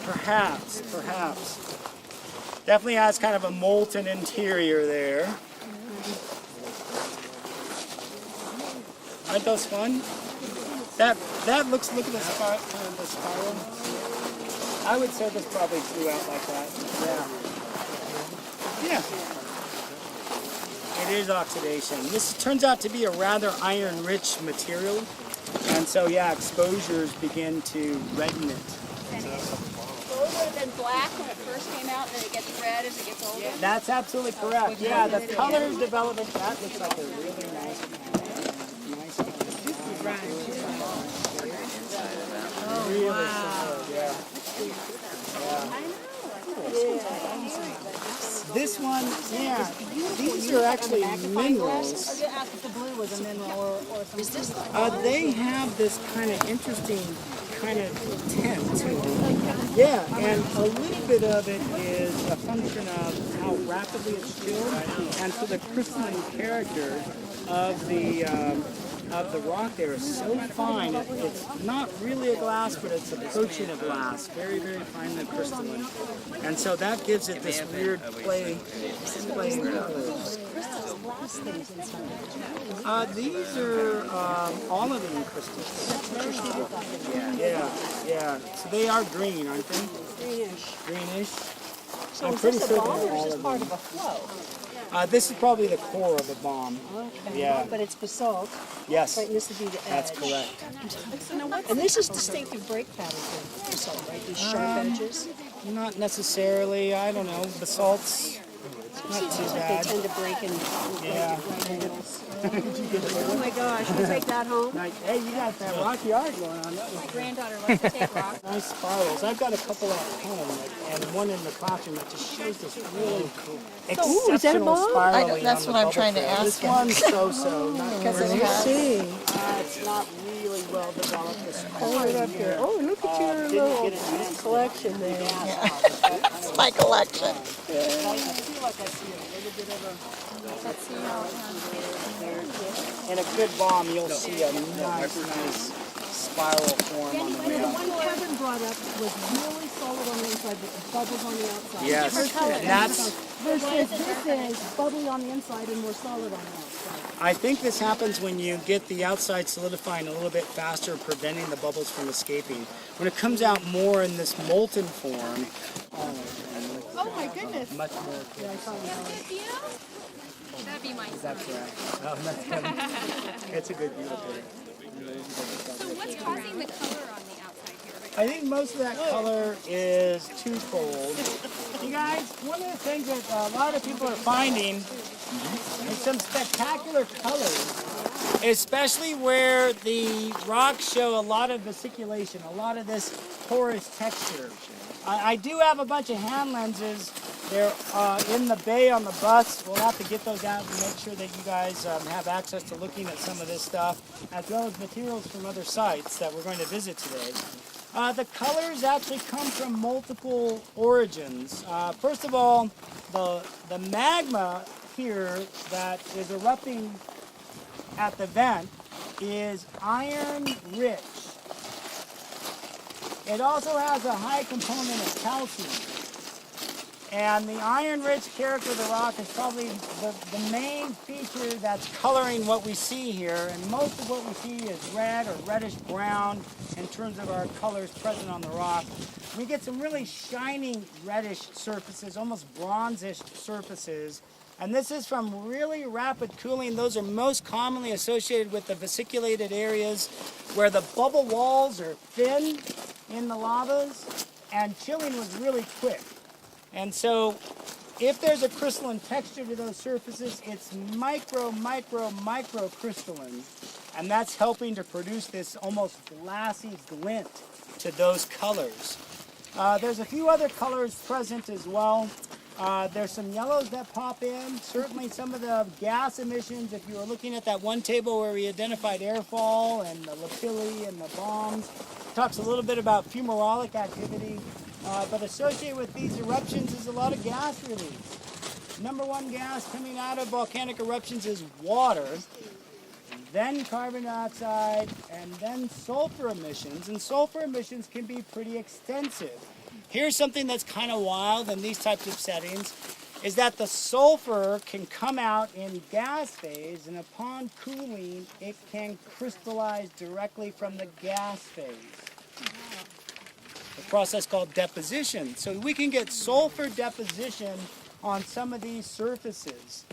Perhaps, perhaps. Definitely has kind of a molten interior there. Aren't those fun? That looks, look at the spiral. I would say this probably flew out like that. Yeah. It is oxidation. This turns out to be a rather iron-rich material. And so, yeah, exposures begin to redden it. So it would have been black when it first came out, and then it gets red as it gets older? That's absolutely correct. Yeah, the color development, that looks like a really nice color. Oh, really wow. solid, yeah. This one, yeah, these are actually minerals. I was going to ask if the blue was a mineral or something. Is this They have this kind of interesting kind of tint to them. Yeah, and a little bit of it is a function of how rapidly it's chilled, and so the crystalline character of the rock there is so fine. It's not really a glass, but it's approaching a glass. Very, very finely crystalline. And so that gives it this weird playing colors. These are olivine crystals. Yeah. So they are green, aren't they? Greenish. So I'm is pretty this a sure bomb they're or is this olivine. part of a flow? This is probably the core of the bomb. Okay. Yeah. But it's basalt. Yes. Right, and this would be the edge. That's correct. And this is distinctive break pattern for basalt, right? These sharp edges. Not necessarily. I don't know. Basalt's not too Seems like bad. they tend to break and Yeah. Oh my gosh, we'll take that home. Hey, you got that rocky art going on. My granddaughter loves to take rocks. Nice spirals. I've got a couple at home and one in the classroom that just shows this really cool, exceptional spiraling. That's on what the I'm trying to bubble fill. ask This him. one's so-so. Because it has. It's not really well developed. This Hold it up here. Oh, look at your little collection there. It's my collection. I feel like I see a little bit of in a good bomb, you'll see a nice spiral form on the way The up. one Kevin brought up was really solid on the inside, but the bubbles on the outside. Yes, and that's. Versus this is bubbly on the inside and more solid on the outside. I think this happens when you get the outside solidifying a little bit faster, preventing the bubbles from escaping. When it comes out more in this molten form, Oh my goodness. much more. That'd be my Is that correct? Oh, that's good. It's a good view up there. So what's causing the color on the outside here? I think most of that color is twofold. You guys, one of the things that a lot of people are finding is some spectacular colors, especially where the rocks show a lot of vesiculation, a lot of this porous texture. I do have a bunch of hand lenses. They're in the bay on the bus. We'll have to get those out and make sure that you guys have access to looking at some of this stuff, as well as materials from other sites that we're going to visit today. The colors actually come from multiple origins. First of all, the magma here that is erupting at the vent is iron rich. It also has a high component of calcium. And the iron-rich character of the rock is probably the main feature that's coloring what we see here. And most of what we see is red or reddish-brown in terms of our colors present on the rock. We get some really shiny reddish surfaces, almost bronzish surfaces. And this is from really rapid cooling. Those are most commonly associated with the vesiculated areas where the bubble walls are thin in the lavas, and chilling was really quick. And so if there's a crystalline texture to those surfaces, it's micro crystalline, and that's helping to produce this almost glassy glint to those colors. There's a few other colors present as well. There's some yellows that pop in. Certainly some of the gas emissions, if you were looking at that one table where we identified airfall and the lapilli and the bombs, talks a little bit about fumarolic activity, but associated with these eruptions is a lot of gas release. Number one gas coming out of volcanic eruptions is water. then carbon dioxide, and then sulfur emissions. And sulfur emissions can be pretty extensive. Here's something that's kind of wild in these types of settings, is that the sulfur can come out in gas phase, and upon cooling, it can crystallize directly from the gas phase. A process called deposition. So we can get sulfur deposition on some of these surfaces.